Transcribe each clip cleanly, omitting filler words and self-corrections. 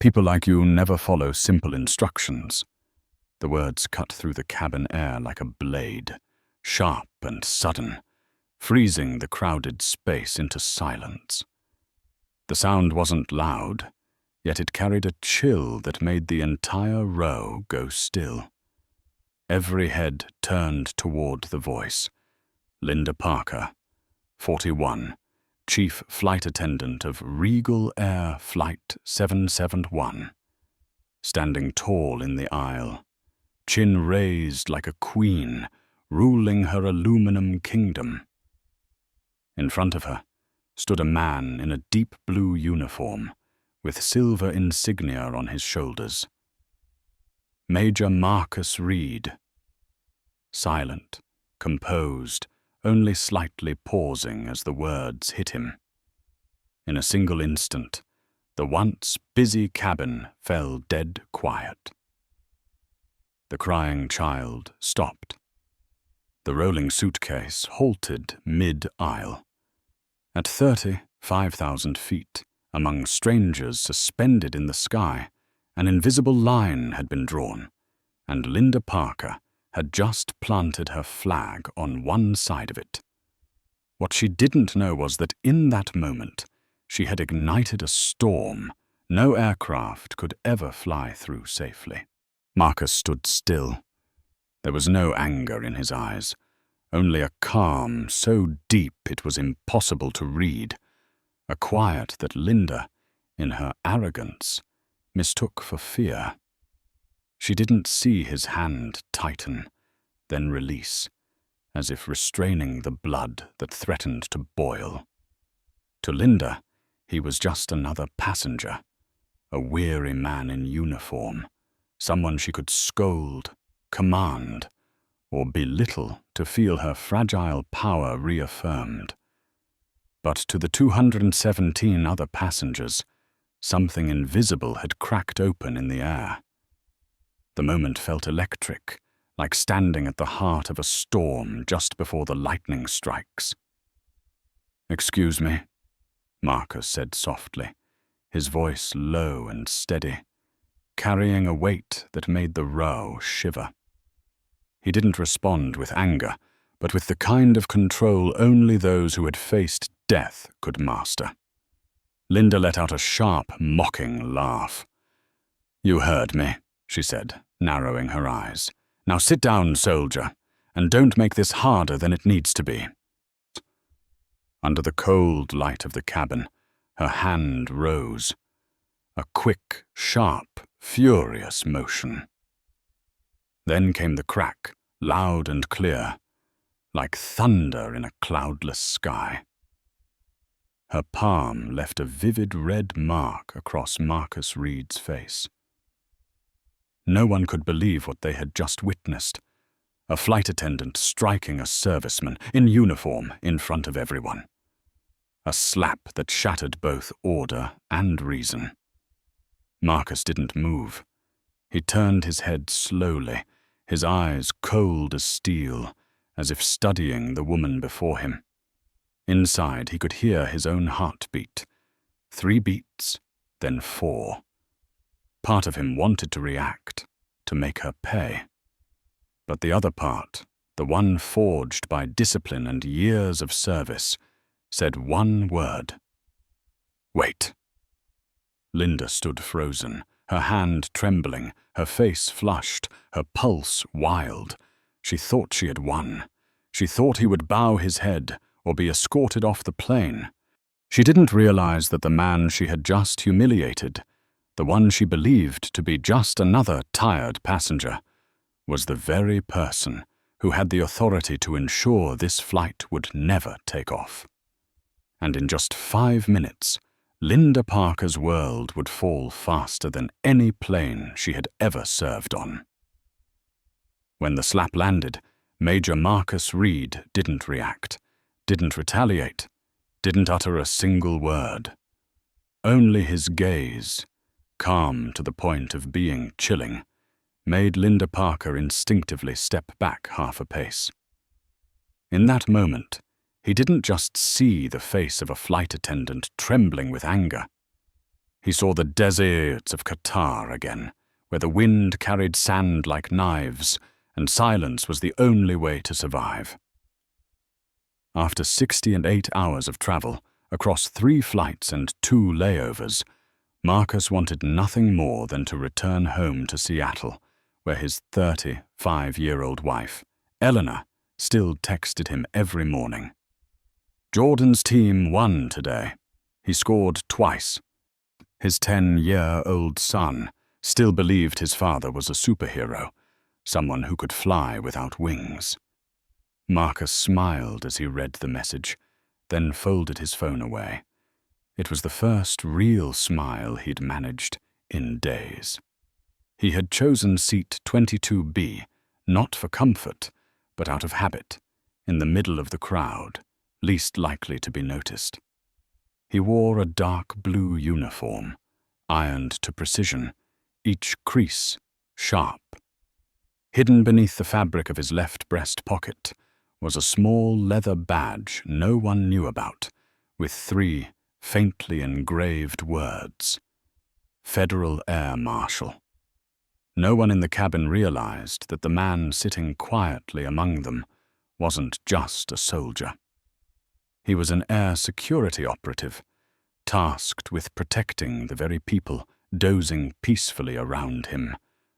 People like you never follow simple instructions." The words cut through the cabin air like a blade, sharp and sudden, freezing the crowded space into silence. The sound wasn't loud, yet it carried a chill that made the entire row go still. Every head turned toward the voice. Linda Parker, 41, Chief Flight Attendant of Regal Air Flight 771, standing tall in the aisle, chin raised like a queen, ruling her aluminum kingdom. In front of her stood a man in a deep blue uniform, with silver insignia on his shoulders. Major Marcus Reed. Silent, composed, only slightly pausing as the words hit him. In a single instant, the once busy cabin fell dead quiet. The crying child stopped. The rolling suitcase halted mid-aisle. At 35,000 feet, among strangers suspended in the sky, an invisible line had been drawn, and Linda Parker had just planted her flag on one side of it. What she didn't know was that in that moment, she had ignited a storm no aircraft could ever fly through safely. Marcus stood still. There was no anger in his eyes, only a calm so deep it was impossible to read, a quiet that Linda, in her arrogance, mistook for fear. She didn't see his hand tighten, then release, as if restraining the blood that threatened to boil. To Linda, he was just another passenger, a weary man in uniform, someone she could scold, command, or belittle to feel her fragile power reaffirmed. But to the 217 other passengers, something invisible had cracked open in the air. The moment felt electric, like standing at the heart of a storm just before the lightning strikes. "Excuse me," Marcus said softly, his voice low and steady, carrying a weight that made the row shiver. He didn't respond with anger, but with the kind of control only those who had faced death could master. Linda let out a sharp, mocking laugh. "You heard me," she said, narrowing her eyes. "Now sit down, soldier, and don't make this harder than it needs to be." Under the cold light of the cabin, her hand rose. A quick, sharp, furious motion. Then came the crack, loud and clear, like thunder in a cloudless sky. Her palm left a vivid red mark across Marcus Reed's face. No one could believe what they had just witnessed. A flight attendant striking a serviceman in uniform in front of everyone. A slap that shattered both order and reason. Marcus didn't move. He turned his head slowly, his eyes cold as steel, as if studying the woman before him. Inside, he could hear his own heartbeat. 3 beats, then 4. Part of him wanted to react, to make her pay. But the other part, the one forged by discipline and years of service, said one word. "Wait." Linda stood frozen, her hand trembling, her face flushed, her pulse wild. She thought she had won. She thought he would bow his head or be escorted off the plane. She didn't realize that the man she had just humiliated, the one she believed to be just another tired passenger, was the very person who had the authority to ensure this flight would never take off. And in just 5 minutes, Linda Parker's world would fall faster than any plane she had ever served on. When the slap landed, Major Marcus Reed didn't react, didn't retaliate, didn't utter a single word. Only his gaze, calm to the point of being chilling, made Linda Parker instinctively step back half a pace. In that moment, he didn't just see the face of a flight attendant trembling with anger. He saw the deserts of Qatar again, where the wind carried sand like knives, and silence was the only way to survive. After 68 hours of travel, across 3 flights and 2 layovers, Marcus wanted nothing more than to return home to Seattle, where his 35-year-old wife, Eleanor, still texted him every morning. Jordan's team won today. He scored twice. His 10-year-old son still believed his father was a superhero, someone who could fly without wings. Marcus smiled as he read the message, then folded his phone away. It was the first real smile he'd managed in days. He had chosen seat 22B, not for comfort, but out of habit, in the middle of the crowd, least likely to be noticed. He wore a dark blue uniform, ironed to precision, each crease sharp. Hidden beneath the fabric of his left breast pocket was a small leather badge no one knew about, with 3 faintly engraved words: Federal Air Marshal. No one in the cabin realized that the man sitting quietly among them wasn't just a soldier. He was an air security operative, tasked with protecting the very people dozing peacefully around him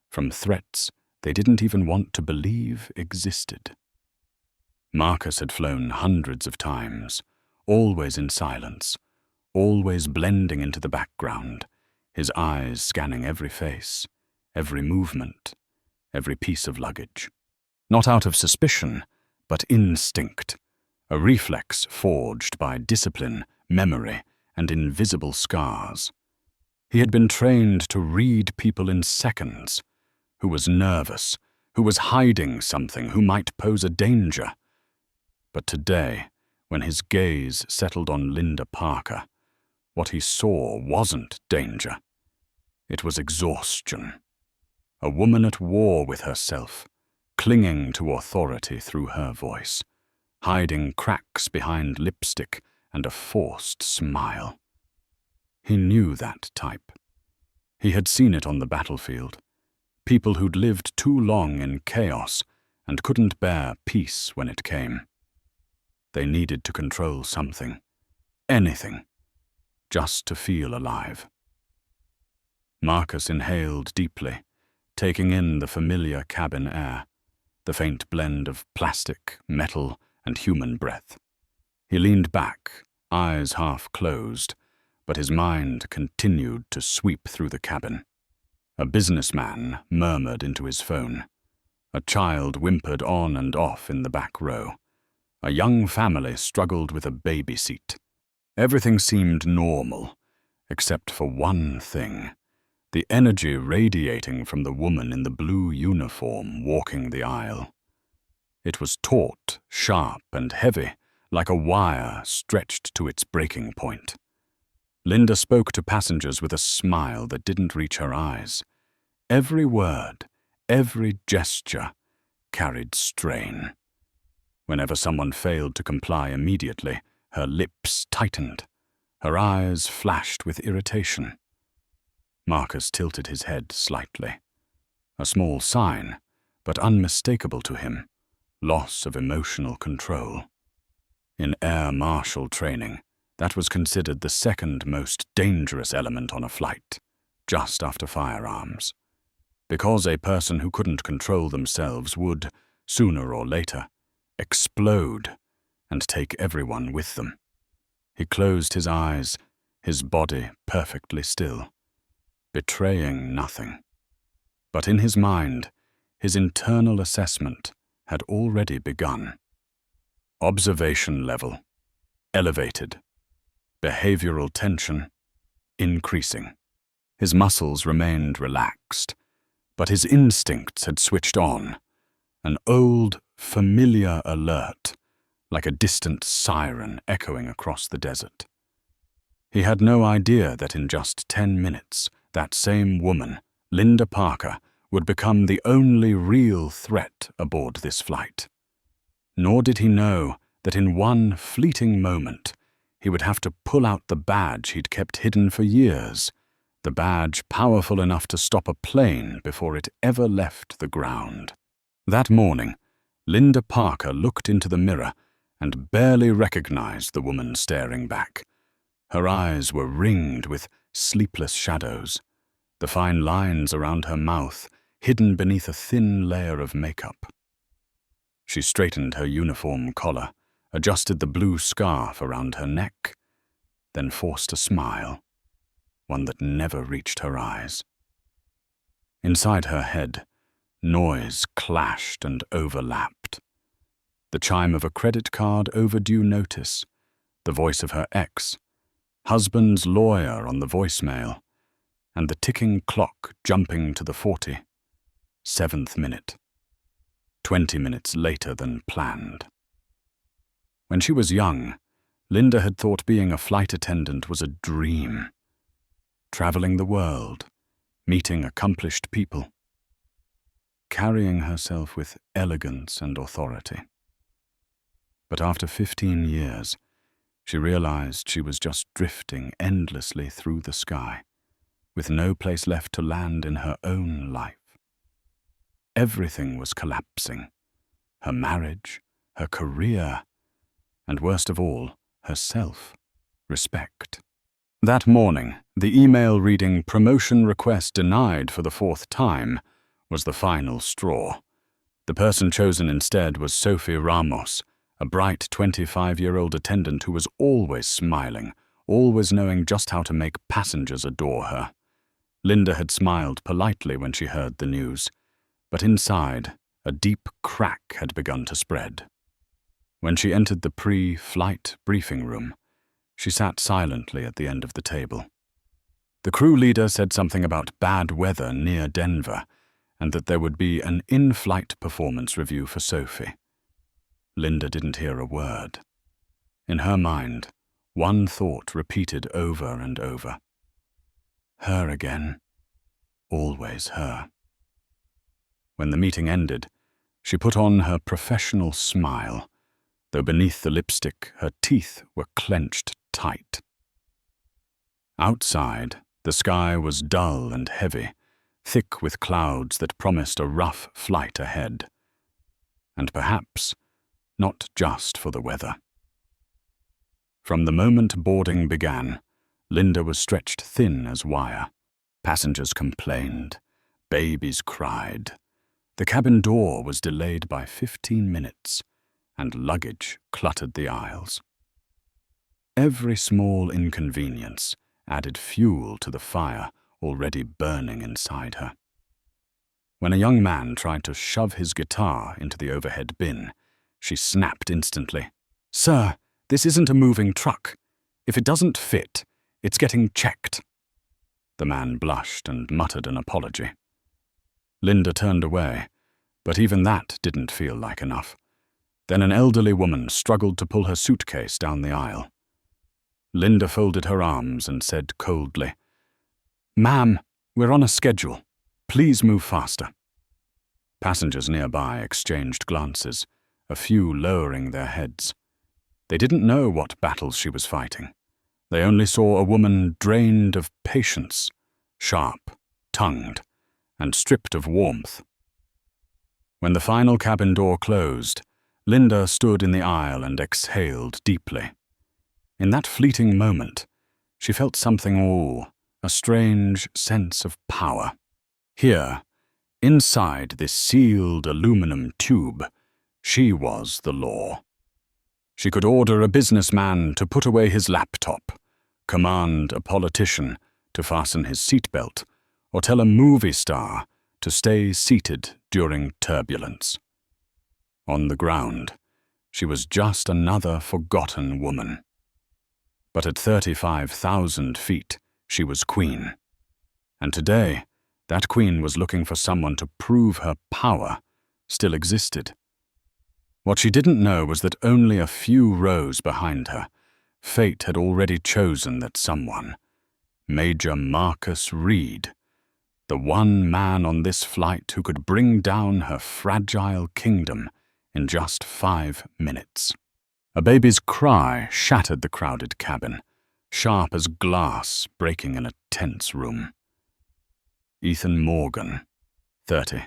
from threats they didn't even want to believe existed. Marcus had flown hundreds of times, always in silence, always blending into the background, his eyes scanning every face, every movement, every piece of luggage. Not out of suspicion, but instinct, a reflex forged by discipline, memory, and invisible scars. He had been trained to read people in seconds, who was nervous, who was hiding something, who might pose a danger. But today, when his gaze settled on Linda Parker, what he saw wasn't danger. It was exhaustion. A woman at war with herself, clinging to authority through her voice, hiding cracks behind lipstick and a forced smile. He knew that type. He had seen it on the battlefield. People who'd lived too long in chaos and couldn't bear peace when it came. They needed to control something, anything, just to feel alive. Marcus inhaled deeply, taking in the familiar cabin air, the faint blend of plastic, metal, and human breath. He leaned back, eyes half closed, but his mind continued to sweep through the cabin. A businessman murmured into his phone. A child whimpered on and off in the back row. A young family struggled with a baby seat. Everything seemed normal, except for one thing: the energy radiating from the woman in the blue uniform walking the aisle. It was taut, sharp, and heavy, like a wire stretched to its breaking point. Linda spoke to passengers with a smile that didn't reach her eyes. Every word, every gesture carried strain. Whenever someone failed to comply immediately, her lips tightened. Her eyes flashed with irritation. Marcus tilted his head slightly. A small sign, but unmistakable to him: loss of emotional control. In Air Marshal training, that was considered the second most dangerous element on a flight, just after firearms. Because a person who couldn't control themselves would, sooner or later, explode and take everyone with them. He closed his eyes, his body perfectly still, betraying nothing. But in his mind, his internal assessment had already begun. Observation level elevated. Behavioral tension increasing. His muscles remained relaxed, but his instincts had switched on, an old, familiar alert, like a distant siren echoing across the desert. He had no idea that in just 10 minutes, that same woman, Linda Parker, would become the only real threat aboard this flight. Nor did he know that in one fleeting moment, he would have to pull out the badge he'd kept hidden for years, the badge powerful enough to stop a plane before it ever left the ground. That morning, Linda Parker looked into the mirror and barely recognized the woman staring back. Her eyes were ringed with sleepless shadows, the fine lines around her mouth hidden beneath a thin layer of makeup. She straightened her uniform collar, adjusted the blue scarf around her neck, then forced a smile, one that never reached her eyes. Inside her head, noise clashed and overlapped. The chime of a credit card overdue notice, the voice of her ex, husband's lawyer on the voicemail, and the ticking clock jumping to the 47th minute, 20 minutes later than planned. When she was young, Linda had thought being a flight attendant was a dream. Traveling the world, meeting accomplished people, carrying herself with elegance and authority. But after 15 years, she realized she was just drifting endlessly through the sky, with no place left to land in her own life. Everything was collapsing. Her marriage, her career, and worst of all, her self-respect. That morning, the email reading "promotion request denied for the 4th time" was the final straw. The person chosen instead was Sophie Ramos, a bright 25-year-old attendant who was always smiling, always knowing just how to make passengers adore her. Linda had smiled politely when she heard the news, but inside, a deep crack had begun to spread. When she entered the pre-flight briefing room, she sat silently at the end of the table. The crew leader said something about bad weather near Denver, and that there would be an in-flight performance review for Sophie. Linda didn't hear a word. In her mind, one thought repeated over and over. Her again. Always her. When the meeting ended, she put on her professional smile, though beneath the lipstick her teeth were clenched tight. Outside, the sky was dull and heavy, thick with clouds that promised a rough flight ahead. And perhaps not just for the weather. From the moment boarding began, Linda was stretched thin as wire. Passengers complained. Babies cried. The cabin door was delayed by 15 minutes, and luggage cluttered the aisles. Every small inconvenience added fuel to the fire already burning inside her. When a young man tried to shove his guitar into the overhead bin, she snapped instantly. "Sir, this isn't a moving truck. If it doesn't fit, it's getting checked." The man blushed and muttered an apology. Linda turned away, but even that didn't feel like enough. Then an elderly woman struggled to pull her suitcase down the aisle. Linda folded her arms and said coldly, "Ma'am, we're on a schedule. Please move faster." Passengers nearby exchanged glances, a few lowering their heads. They didn't know what battles she was fighting. They only saw a woman drained of patience, sharp-tongued, and stripped of warmth. When the final cabin door closed, Linda stood in the aisle and exhaled deeply. In that fleeting moment, she felt something a strange sense of power. Here, inside this sealed aluminum tube, she was the law. She could order a businessman to put away his laptop, command a politician to fasten his seatbelt, or tell a movie star to stay seated during turbulence. On the ground, she was just another forgotten woman. But at 35,000 feet, she was queen. And today, that queen was looking for someone to prove her power still existed. What she didn't know was that only a few rows behind her, fate had already chosen that someone, Major Marcus Reed, the one man on this flight who could bring down her fragile kingdom in just 5 minutes. A baby's cry shattered the crowded cabin, sharp as glass breaking in a tense room. Ethan Morgan, 30.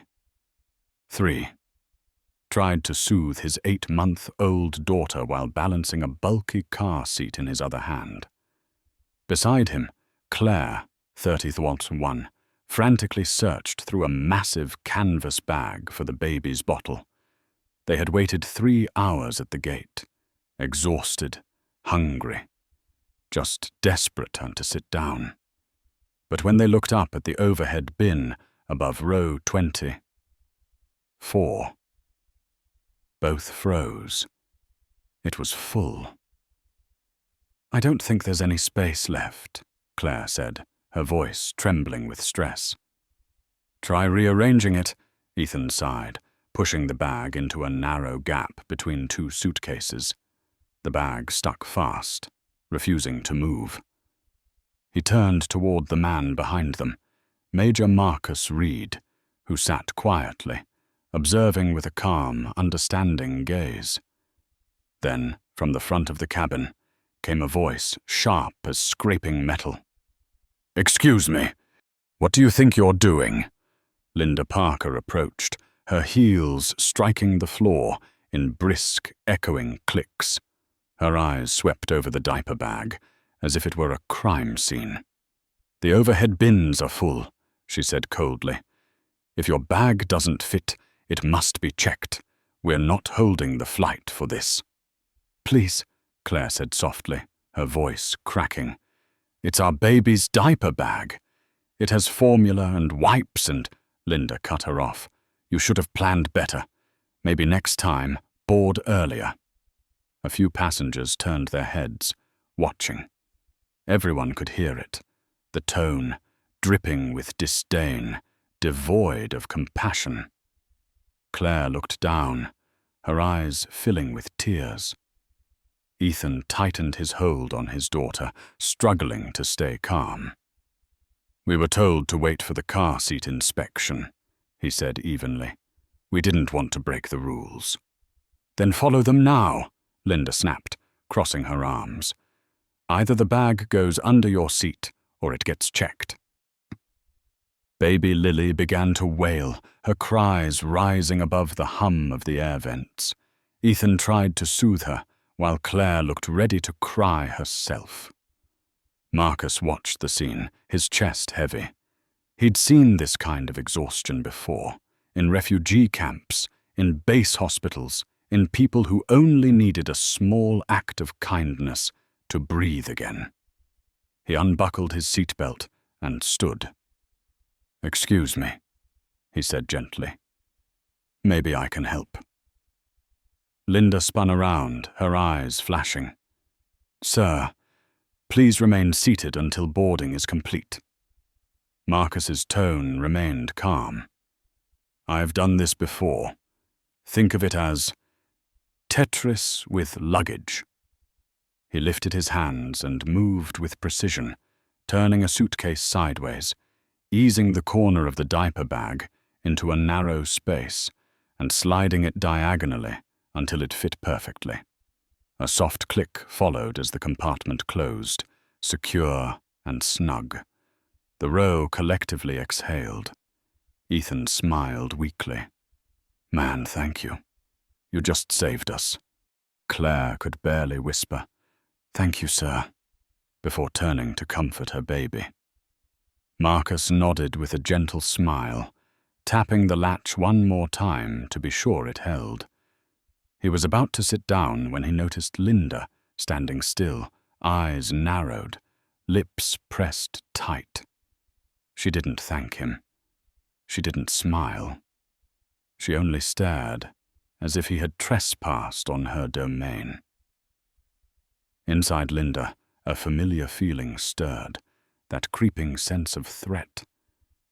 3. Tried to soothe his 8-month-old daughter while balancing a bulky car seat in his other hand. Beside him, Claire, 30-1, frantically searched through a massive canvas bag for the baby's bottle. They had waited 3 hours at the gate, exhausted, hungry, just desperate to sit down. But when they looked up at the overhead bin above row 24, both froze. It was full. "I don't think there's any space left," Claire said, her voice trembling with stress. "Try rearranging it," Ethan sighed, pushing the bag into a narrow gap between 2 suitcases. The bag stuck fast, refusing to move. He turned toward the man behind them, Major Marcus Reed, who sat quietly, observing with a calm, understanding gaze. Then, from the front of the cabin, came a voice sharp as scraping metal. "Excuse me, what do you think you're doing?" Linda Parker approached, her heels striking the floor in brisk, echoing clicks. Her eyes swept over the diaper bag, as if it were a crime scene. "The overhead bins are full," she said coldly. "If your bag doesn't fit, it must be checked. We're not holding the flight for this." "Please," Claire said softly, her voice cracking. "It's our baby's diaper bag. It has formula and wipes and—" Linda cut her off. "You should have planned better. Maybe next time, board earlier." A few passengers turned their heads, watching. Everyone could hear it, the tone, dripping with disdain, devoid of compassion. Claire looked down, her eyes filling with tears. Ethan tightened his hold on his daughter, struggling to stay calm. "We were told to wait for the car seat inspection," he said evenly. "We didn't want to break the rules." "Then follow them now," Linda snapped, crossing her arms. "Either the bag goes under your seat, or it gets checked." Baby Lily began to wail, her cries rising above the hum of the air vents. Ethan tried to soothe her, while Claire looked ready to cry herself. Marcus watched the scene, his chest heavy. He'd seen this kind of exhaustion before, in refugee camps, in base hospitals, in people who only needed a small act of kindness to breathe again. He unbuckled his seatbelt and stood. "Excuse me," he said gently. "Maybe I can help." Linda spun around, her eyes flashing. "Sir, please remain seated until boarding is complete." Marcus's tone remained calm. "I've done this before. Think of it as Tetris with luggage." He lifted his hands and moved with precision, turning a suitcase sideways, easing the corner of the diaper bag into a narrow space and sliding it diagonally until it fit perfectly. A soft click followed as the compartment closed, secure and snug. The row collectively exhaled. Ethan smiled weakly. "Man, thank you. You just saved us." Claire could barely whisper, "Thank you, sir," before turning to comfort her baby. Marcus nodded with a gentle smile, tapping the latch one more time to be sure it held. He was about to sit down when he noticed Linda standing still, eyes narrowed, lips pressed tight. She didn't thank him. She didn't smile. She only stared, as if he had trespassed on her domain. Inside Linda, a familiar feeling stirred, that creeping sense of threat.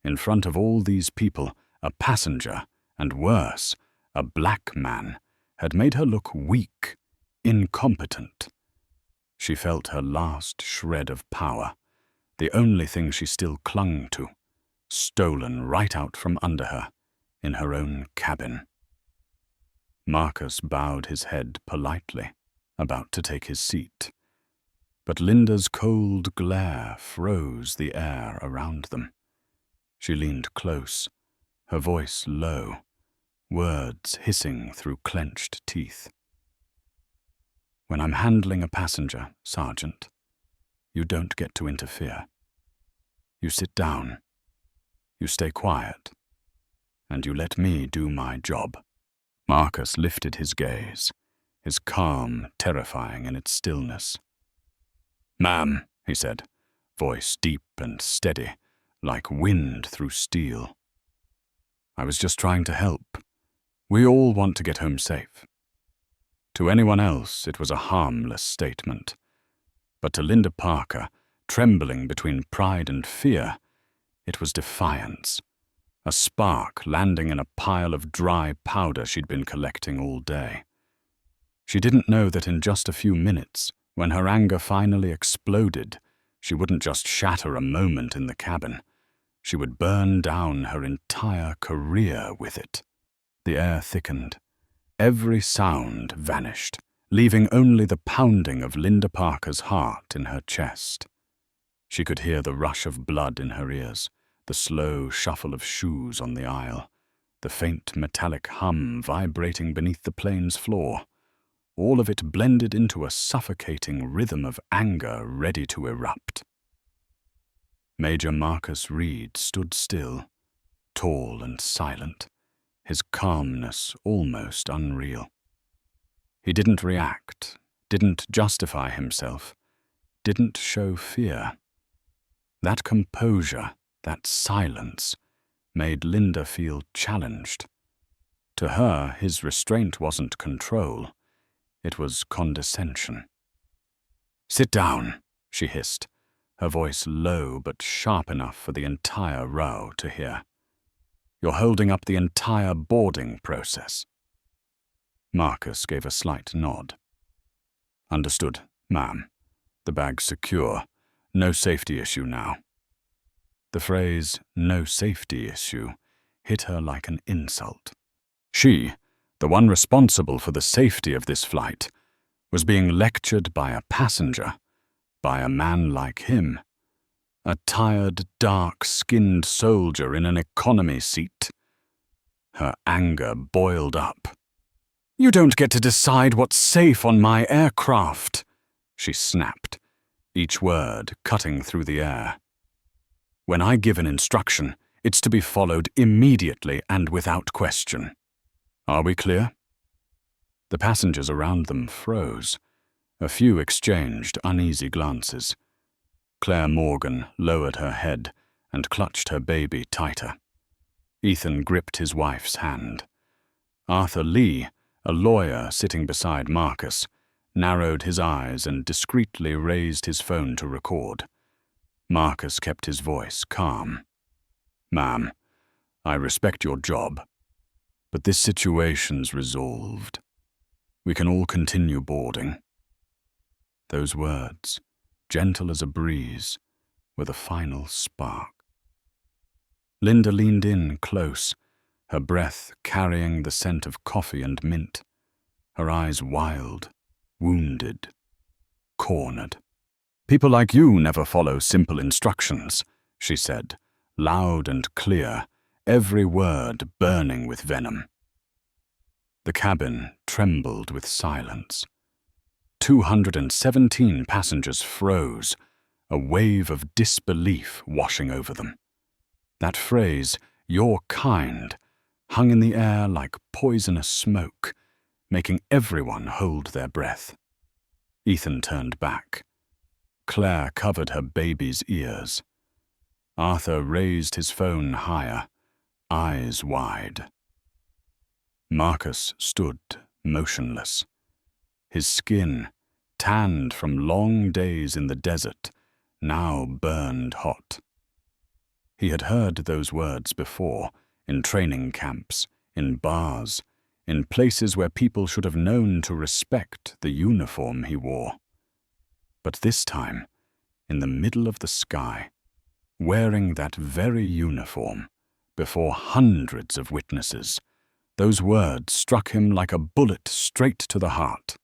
In front of all these people, a passenger, and worse, a black man, had made her look weak, incompetent. She felt her last shred of power, the only thing she still clung to, stolen right out from under her, in her own cabin. Marcus bowed his head politely, about to take his seat. But Linda's cold glare froze the air around them. She leaned close, her voice low, words hissing through clenched teeth. "When I'm handling a passenger, Sergeant, you don't get to interfere. You sit down, you stay quiet, and you let me do my job." Marcus lifted his gaze, his calm terrifying in its stillness. "Ma'am," he said, voice deep and steady, like wind through steel. "I was just trying to help. We all want to get home safe." To anyone else, it was a harmless statement. But to Linda Parker, trembling between pride and fear, it was defiance. A spark landing in a pile of dry powder she'd been collecting all day. She didn't know that in just a few minutes, when her anger finally exploded, she wouldn't just shatter a moment in the cabin. She would burn down her entire career with it. The air thickened. Every sound vanished, leaving only the pounding of Linda Parker's heart in her chest. She could hear the rush of blood in her ears, the slow shuffle of shoes on the aisle, the faint metallic hum vibrating beneath the plane's floor. All of it blended into a suffocating rhythm of anger ready to erupt. Major Marcus Reed stood still, tall and silent, his calmness almost unreal. He didn't react, didn't justify himself, didn't show fear. That composure, that silence, made Linda feel challenged. To her, his restraint wasn't control, it was condescension. "Sit down," she hissed, her voice low but sharp enough for the entire row to hear. "You're holding up the entire boarding process." Marcus gave a slight nod. "Understood, ma'am. The bag's secure. No safety issue now." The phrase, "no safety issue," hit her like an insult. She, the one responsible for the safety of this flight, was being lectured by a passenger, by a man like him. A tired, dark-skinned soldier in an economy seat. Her anger boiled up. "You don't get to decide what's safe on my aircraft," she snapped, each word cutting through the air. "When I give an instruction, it's to be followed immediately and without question. Are we clear?" The passengers around them froze. A few exchanged uneasy glances. Claire Morgan lowered her head and clutched her baby tighter. Ethan gripped his wife's hand. Arthur Lee, a lawyer sitting beside Marcus, narrowed his eyes and discreetly raised his phone to record. Marcus kept his voice calm. "Ma'am, I respect your job, but this situation's resolved. We can all continue boarding." Those words, gentle as a breeze, were the final spark. Linda leaned in close, her breath carrying the scent of coffee and mint, her eyes wild, wounded, cornered. "People like you never follow simple instructions," she said, loud and clear, every word burning with venom. The cabin trembled with silence. 217 passengers froze, a wave of disbelief washing over them. That phrase, "your kind," hung in the air like poisonous smoke, making everyone hold their breath. Ethan turned back. Claire covered her baby's ears. Arthur raised his phone higher, eyes wide. Marcus stood motionless. His skin, tanned from long days in the desert, now burned hot. He had heard those words before, in training camps, in bars, in places where people should have known to respect the uniform he wore. But this time, in the middle of the sky, wearing that very uniform, before hundreds of witnesses, those words struck him like a bullet straight to the heart.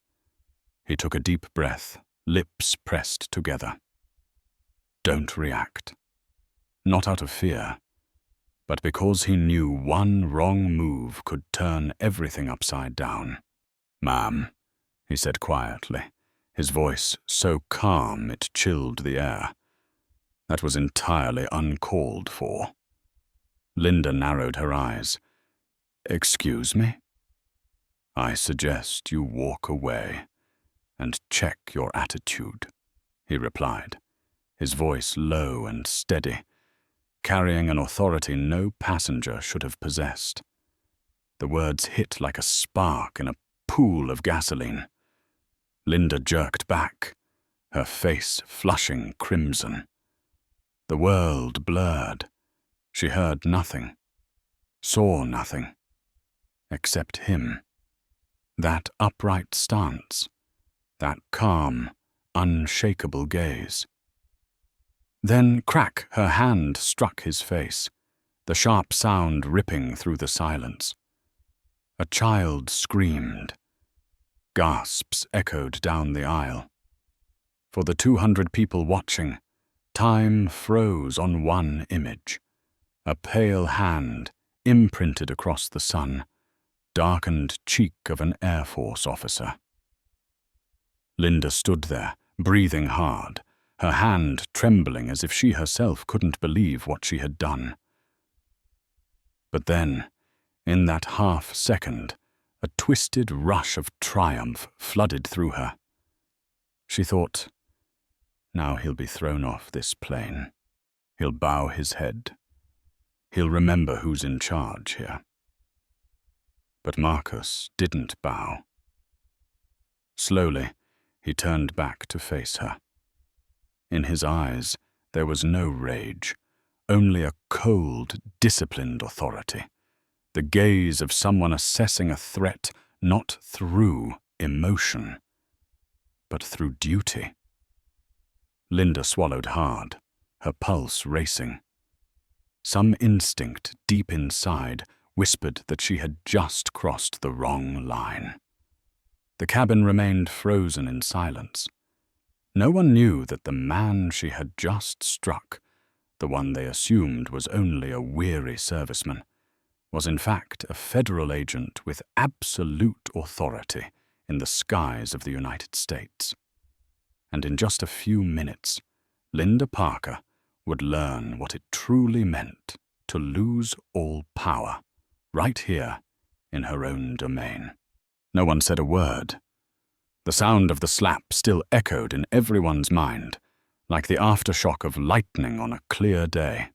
He took a deep breath, lips pressed together. Don't react. Not out of fear, but because he knew one wrong move could turn everything upside down. "Ma'am," he said quietly, his voice so calm it chilled the air. That was entirely uncalled for. Linda narrowed her eyes. "Excuse me?" "I suggest you walk away and check your attitude," he replied, his voice low and steady, carrying an authority no passenger should have possessed. The words hit like a spark in a pool of gasoline. Linda jerked back, her face flushing crimson. The world blurred. She heard nothing, saw nothing, except him. That upright stance, that calm, unshakable gaze. Then, crack, her hand struck his face, the sharp sound ripping through the silence. A child screamed. Gasps echoed down the aisle. For the 200 people watching, time froze on one image. A pale hand, imprinted across the sun, darkened cheek of an Air Force officer. Linda stood there, breathing hard, her hand trembling as if she herself couldn't believe what she had done. But then, in that half-second, a twisted rush of triumph flooded through her. She thought, now he'll be thrown off this plane. He'll bow his head. He'll remember who's in charge here. But Marcus didn't bow. Slowly, he turned back to face her. In his eyes, there was no rage, only a cold, disciplined authority. The gaze of someone assessing a threat not through emotion, but through duty. Linda swallowed hard, her pulse racing. Some instinct deep inside whispered that she had just crossed the wrong line. The cabin remained frozen in silence. No one knew that the man she had just struck, the one they assumed was only a weary serviceman, was in fact a federal agent with absolute authority in the skies of the United States. And in just a few minutes, Linda Parker would learn what it truly meant to lose all power, right here in her own domain. No one said a word. The sound of the slap still echoed in everyone's mind, like the aftershock of lightning on a clear day.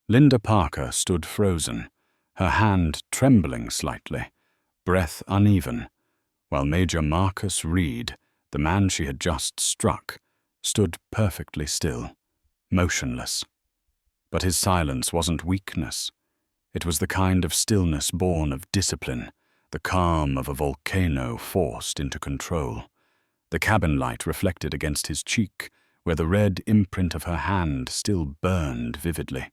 Linda Parker stood frozen, her hand trembling slightly, breath uneven, while Major Marcus Reed, the man she had just struck, stood perfectly still, motionless. But his silence wasn't weakness. It was the kind of stillness born of discipline, the calm of a volcano forced into control. The cabin light reflected against his cheek, where the red imprint of her hand still burned vividly.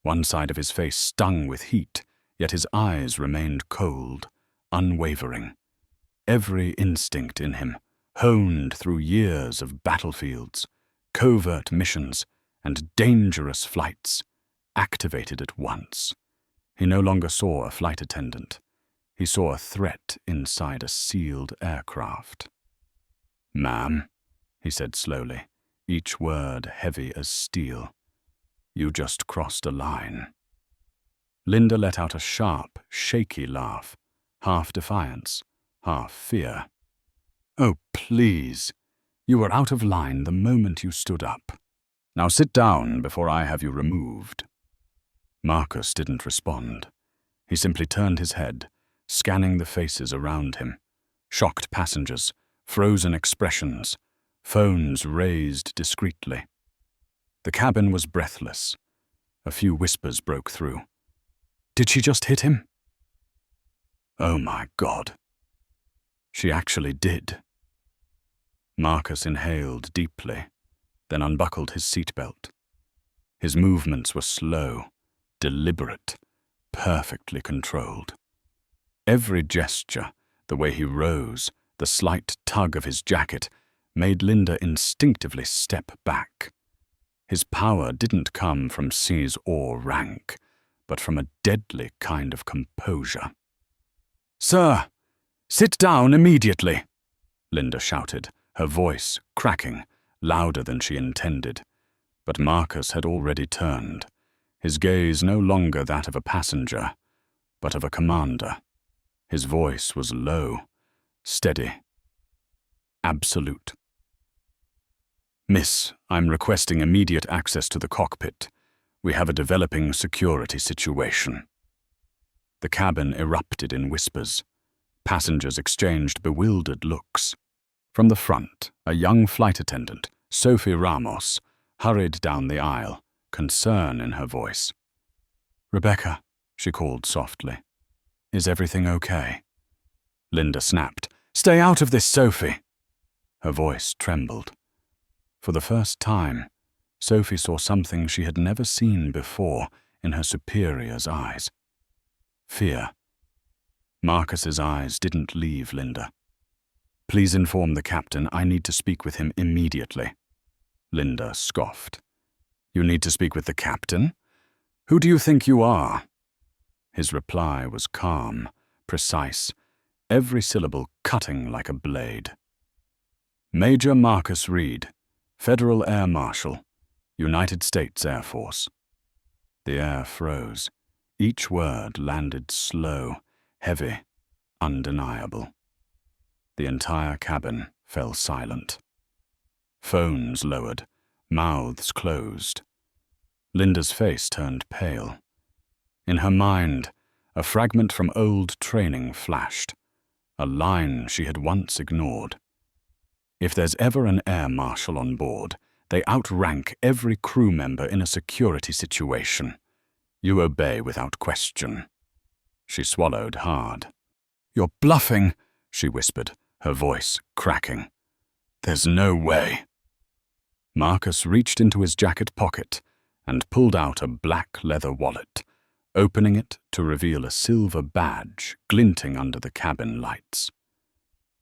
One side of his face stung with heat, yet his eyes remained cold, unwavering. Every instinct in him, honed through years of battlefields, covert missions, and dangerous flights, activated at once. He no longer saw a flight attendant. He saw a threat inside a sealed aircraft. "Ma'am," he said slowly, each word heavy as steel, "you just crossed a line." Linda let out a sharp, shaky laugh, half defiance, half fear. "Oh, please. You were out of line the moment you stood up. Now sit down before I have you removed." Marcus didn't respond. He simply turned his head, scanning the faces around him. Shocked passengers, frozen expressions, phones raised discreetly. The cabin was breathless. A few whispers broke through. "Did she just hit him?" "Oh my God." She actually did. Marcus inhaled deeply, then unbuckled his seatbelt. His movements were slow, deliberate, perfectly controlled. Every gesture, the way he rose, the slight tug of his jacket, made Linda instinctively step back. His power didn't come from size or rank, but from a deadly kind of composure. "Sir, sit down immediately," Linda shouted, her voice cracking, louder than she intended. But Marcus had already turned, his gaze no longer that of a passenger, but of a commander. His voice was low, steady, absolute. "Miss, I'm requesting immediate access to the cockpit. We have a developing security situation." The cabin erupted in whispers. Passengers exchanged bewildered looks. From the front, a young flight attendant, Sophie Ramos, hurried down the aisle, concern in her voice. "Rebecca," she called softly. "Is everything okay?" Linda snapped. "Stay out of this, Sophie!" Her voice trembled. For the first time, Sophie saw something she had never seen before in her superior's eyes. Fear. Marcus's eyes didn't leave Linda. "Please inform the captain I need to speak with him immediately." Linda scoffed. "You need to speak with the captain? Who do you think you are?" His reply was calm, precise, every syllable cutting like a blade. "Major Marcus Reed, Federal Air Marshal, United States Air Force." The air froze. Each word landed slow, heavy, undeniable. The entire cabin fell silent. Phones lowered, mouths closed. Linda's face turned pale. In her mind, a fragment from old training flashed, a line she had once ignored. If there's ever an air marshal on board, they outrank every crew member in a security situation. You obey without question. She swallowed hard. "You're bluffing," she whispered, her voice cracking. "There's no way." Marcus reached into his jacket pocket and pulled out a black leather wallet, opening it to reveal a silver badge glinting under the cabin lights.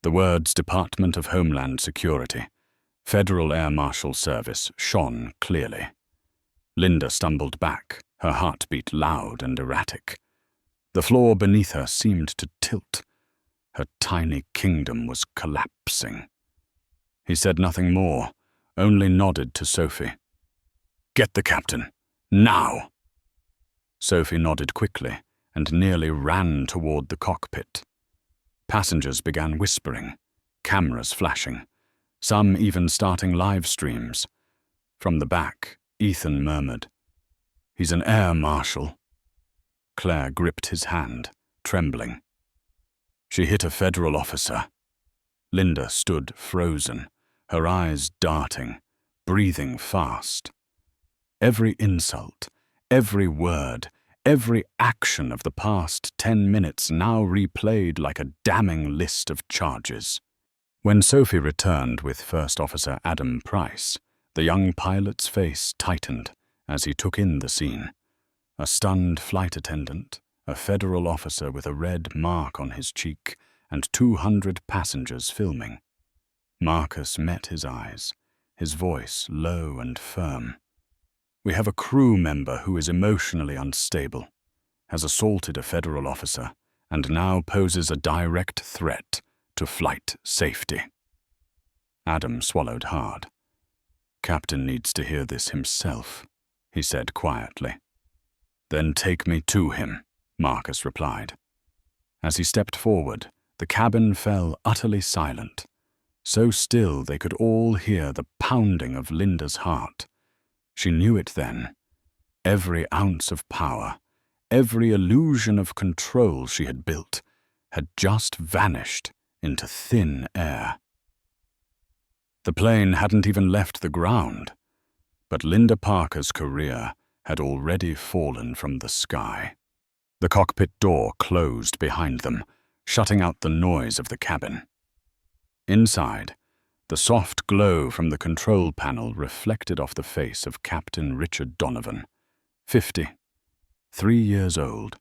The words Department of Homeland Security, Federal Air Marshal Service shone clearly. Linda stumbled back, her heartbeat loud and erratic. The floor beneath her seemed to tilt. Her tiny kingdom was collapsing. He said nothing more, only nodded to Sophie. "Get the captain, now!" Sophie nodded quickly and nearly ran toward the cockpit. Passengers began whispering, cameras flashing, some even starting live streams. From the back, Ethan murmured, "He's an air marshal." Claire gripped his hand, trembling. "She hit a federal officer." Linda stood frozen, her eyes darting, breathing fast. Every insult, every word, every action of the past 10 minutes now replayed like a damning list of charges. When Sophie returned with First Officer Adam Price, the young pilot's face tightened as he took in the scene. A stunned flight attendant, a federal officer with a red mark on his cheek, and 200 passengers filming. Marcus met his eyes, his voice low and firm. "We have a crew member who is emotionally unstable, has assaulted a federal officer, and now poses a direct threat to flight safety." Adam swallowed hard. "Captain needs to hear this himself," he said quietly. "Then take me to him," Marcus replied. As he stepped forward, the cabin fell utterly silent, so still they could all hear the pounding of Linda's heart. She knew it then. Every ounce of power, every illusion of control she had built, had just vanished into thin air. The plane hadn't even left the ground, but Linda Parker's career had already fallen from the sky. The cockpit door closed behind them, shutting out the noise of the cabin. Inside, the soft glow from the control panel reflected off the face of Captain Richard Donovan, 50, 3 years old,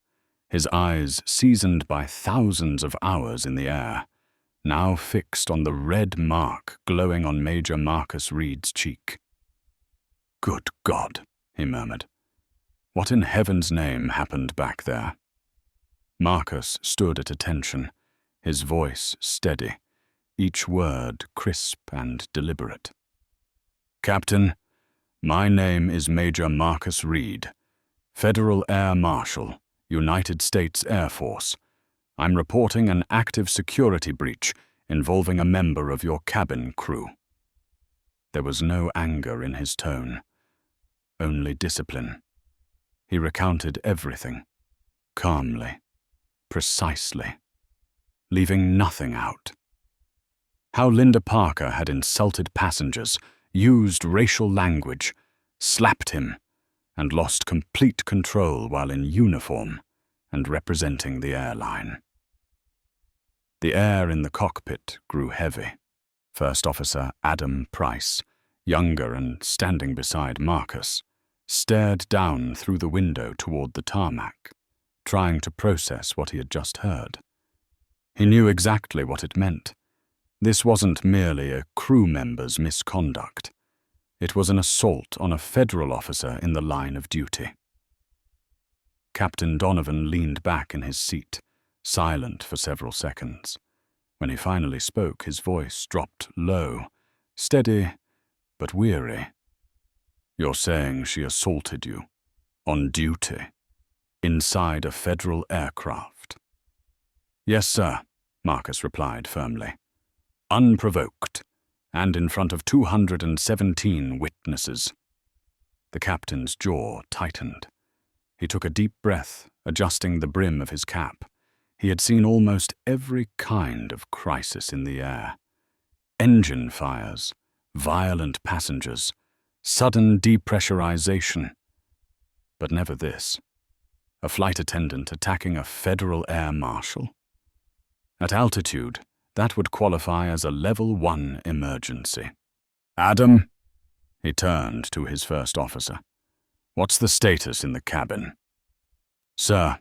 his eyes seasoned by thousands of hours in the air, now fixed on the red mark glowing on Major Marcus Reed's cheek. "Good God," he murmured. "What in heaven's name happened back there?" Marcus stood at attention, his voice steady, each word crisp and deliberate. "Captain, my name is Major Marcus Reed, Federal Air Marshal, United States Air Force. I'm reporting an active security breach involving a member of your cabin crew." There was no anger in his tone, only discipline. He recounted everything, calmly, precisely, leaving nothing out. How Linda Parker had insulted passengers, used racial language, slapped him, and lost complete control while in uniform and representing the airline. The air in the cockpit grew heavy. First Officer Adam Price, younger and standing beside Marcus, stared down through the window toward the tarmac, trying to process what he had just heard. He knew exactly what it meant. This wasn't merely a crew member's misconduct. It was an assault on a federal officer in the line of duty. Captain Donovan leaned back in his seat, silent for several seconds. When he finally spoke, his voice dropped low, steady but weary. "You're saying she assaulted you, on duty, inside a federal aircraft?" "Yes, sir," Marcus replied firmly. "Unprovoked, and in front of 217 witnesses." The captain's jaw tightened. He took a deep breath, adjusting the brim of his cap. He had seen almost every kind of crisis in the air. Engine fires, violent passengers, sudden depressurization. But never this. A flight attendant attacking a Federal Air Marshal? At altitude, that would qualify as a Level 1 emergency. "Adam," he turned to his first officer, "what's the status in the cabin?" "Sir,"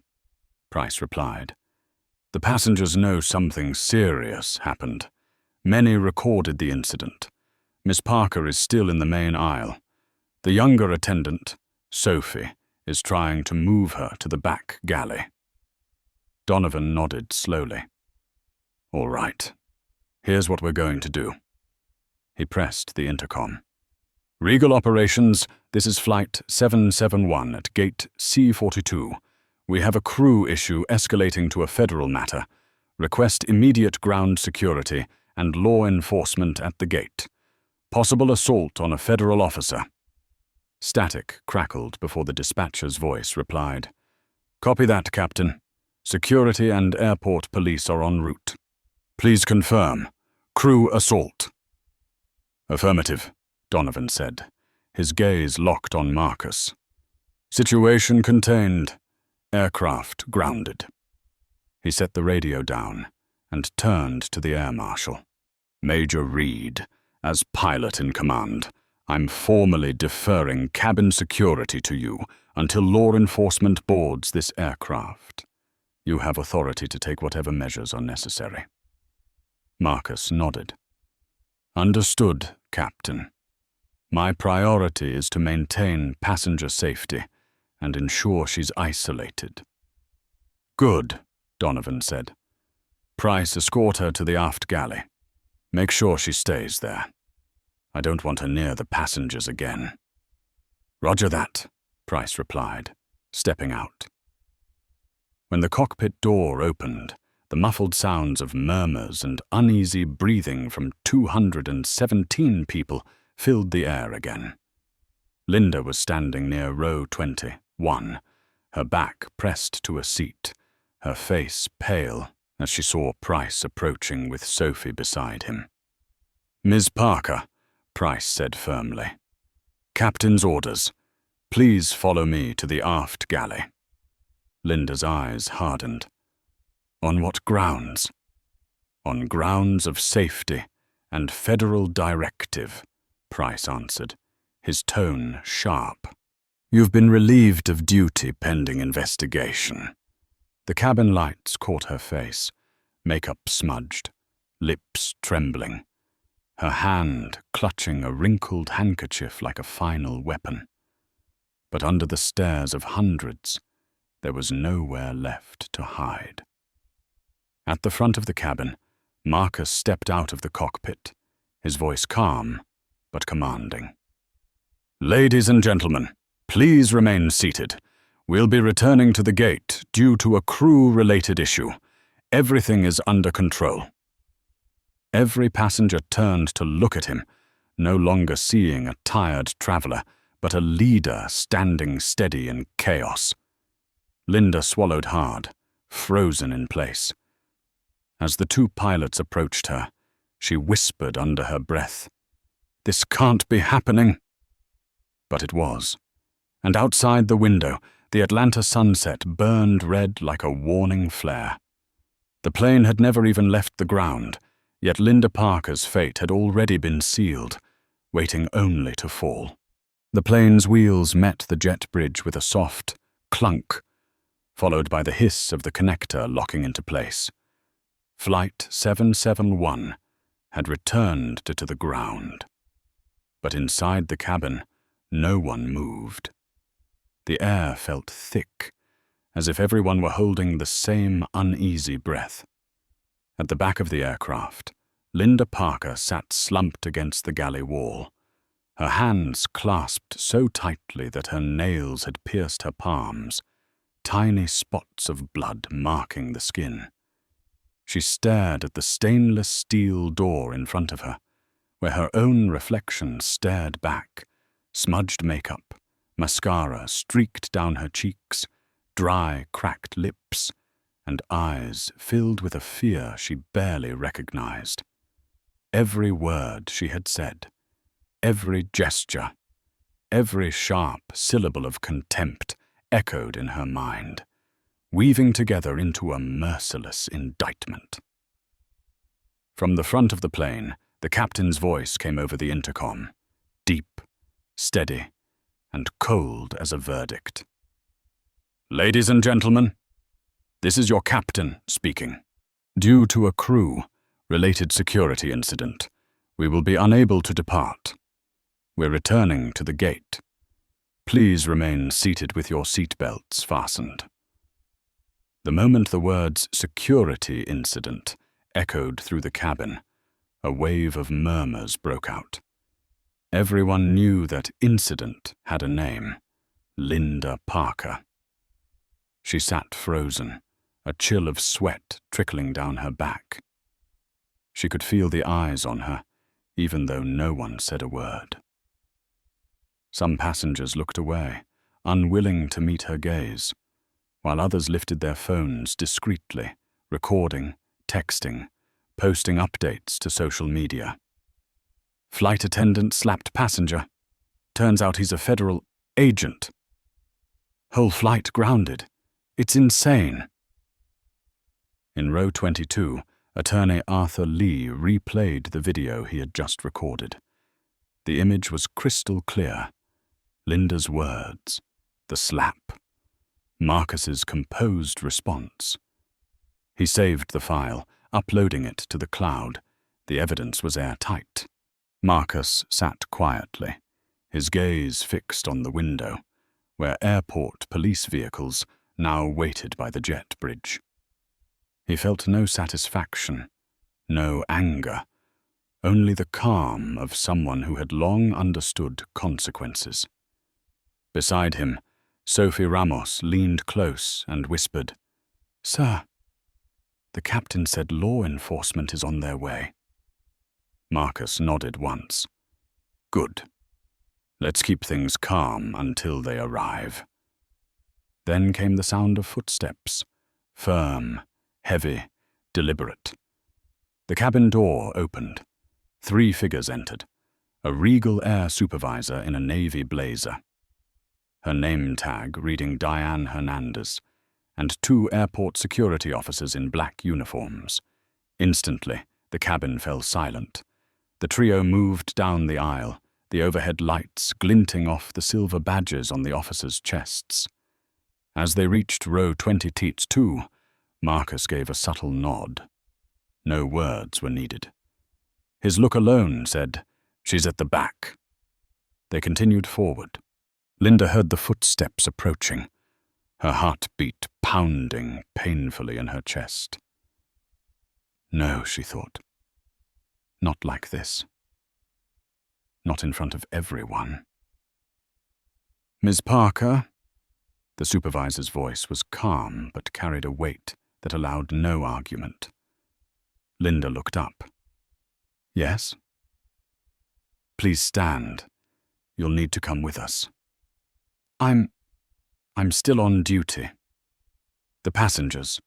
Price replied, "the passengers know something serious happened. Many recorded the incident. Miss Parker is still in the main aisle. The younger attendant, Sophie, is trying to move her to the back galley." Donovan nodded slowly. "All right. Here's what we're going to do." He pressed the intercom. "Regal Operations, this is Flight 771 at Gate C42. We have a crew issue escalating to a federal matter. Request immediate ground security and law enforcement at the gate. Possible assault on a federal officer." Static crackled before the dispatcher's voice replied, "Copy that, Captain. Security and airport police are en route. Please confirm. Crew assault." "Affirmative," Donovan said, his gaze locked on Marcus. "Situation contained. Aircraft grounded." He set the radio down and turned to the air marshal. "Major Reed, as pilot in command, I'm formally deferring cabin security to you until law enforcement boards this aircraft. You have authority to take whatever measures are necessary." Marcus nodded. "Understood, Captain. My priority is to maintain passenger safety and ensure she's isolated." "Good," Donovan said. "Price, escort her to the aft galley. Make sure she stays there. I don't want her near the passengers again." "Roger that," Price replied, stepping out. When the cockpit door opened, the muffled sounds of murmurs and uneasy breathing from 217 people filled the air again. Linda was standing near row 21, her back pressed to a seat, her face pale as she saw Price approaching with Sophie beside him. "Ms. Parker," Price said firmly. "Captain's orders. Please follow me to the aft galley." Linda's eyes hardened. "On what grounds?" "On grounds of safety and federal directive," Price answered, his tone sharp. "You've been relieved of duty pending investigation." The cabin lights caught her face, makeup smudged, lips trembling, her hand clutching a wrinkled handkerchief like a final weapon. But under the stares of hundreds, there was nowhere left to hide. At the front of the cabin, Marcus stepped out of the cockpit, his voice calm but commanding. "Ladies and gentlemen, please remain seated. We'll be returning to the gate due to a crew-related issue. Everything is under control." Every passenger turned to look at him, no longer seeing a tired traveler, but a leader standing steady in chaos. Linda swallowed hard, frozen in place. As the two pilots approached her, she whispered under her breath, "This can't be happening." But it was, and outside the window, the Atlanta sunset burned red like a warning flare. The plane had never even left the ground, yet Linda Parker's fate had already been sealed, waiting only to fall. The plane's wheels met the jet bridge with a soft clunk, followed by the hiss of the connector locking into place. Flight 771 had returned to the ground. But inside the cabin, no one moved. The air felt thick, as if everyone were holding the same uneasy breath. At the back of the aircraft, Linda Parker sat slumped against the galley wall, her hands clasped so tightly that her nails had pierced her palms, tiny spots of blood marking the skin. She stared at the stainless steel door in front of her, where her own reflection stared back, smudged makeup, mascara streaked down her cheeks, dry, cracked lips, and eyes filled with a fear she barely recognized. Every word she had said, every gesture, every sharp syllable of contempt echoed in her mind, weaving together into a merciless indictment. From the front of the plane, the captain's voice came over the intercom, deep, steady, and cold as a verdict. "Ladies and gentlemen, this is your captain speaking. Due to a crew-related security incident, we will be unable to depart. We're returning to the gate. Please remain seated with your seatbelts fastened." The moment the words "security incident" echoed through the cabin, a wave of murmurs broke out. Everyone knew that incident had a name: Linda Parker. She sat frozen, a chill of sweat trickling down her back. She could feel the eyes on her, even though no one said a word. Some passengers looked away, unwilling to meet her gaze, while others lifted their phones discreetly, recording, texting, posting updates to social media. "Flight attendant slapped passenger. Turns out he's a federal agent. Whole flight grounded. It's insane." In row 22, attorney Arthur Lee replayed the video he had just recorded. The image was crystal clear. Linda's words, the slap, Marcus's composed response. He saved the file, uploading it to the cloud. The evidence was airtight. Marcus sat quietly, his gaze fixed on the window, where airport police vehicles now waited by the jet bridge. He felt no satisfaction, no anger, only the calm of someone who had long understood consequences. Beside him, Sophie Ramos leaned close and whispered, "Sir, the captain said law enforcement is on their way." Marcus nodded once. "Good. Let's keep things calm until they arrive." Then came the sound of footsteps, firm, heavy, deliberate. The cabin door opened. 3 figures entered, a Regal Air supervisor in a navy blazer, her name tag reading Diane Hernandez, and 2 airport security officers in black uniforms. Instantly, the cabin fell silent. The trio moved down the aisle, the overhead lights glinting off the silver badges on the officers' chests. As they reached row 20 teats 2, Marcus gave a subtle nod. No words were needed. His look alone said, "She's at the back." They continued forward. Linda heard the footsteps approaching, her heart beat pounding painfully in her chest. No, she thought. Not like this. Not in front of everyone. "Ms. Parker?" The supervisor's voice was calm but carried a weight that allowed no argument. Linda looked up. "Yes?" "Please stand. You'll need to come with us." I'm still on duty." "The passengers."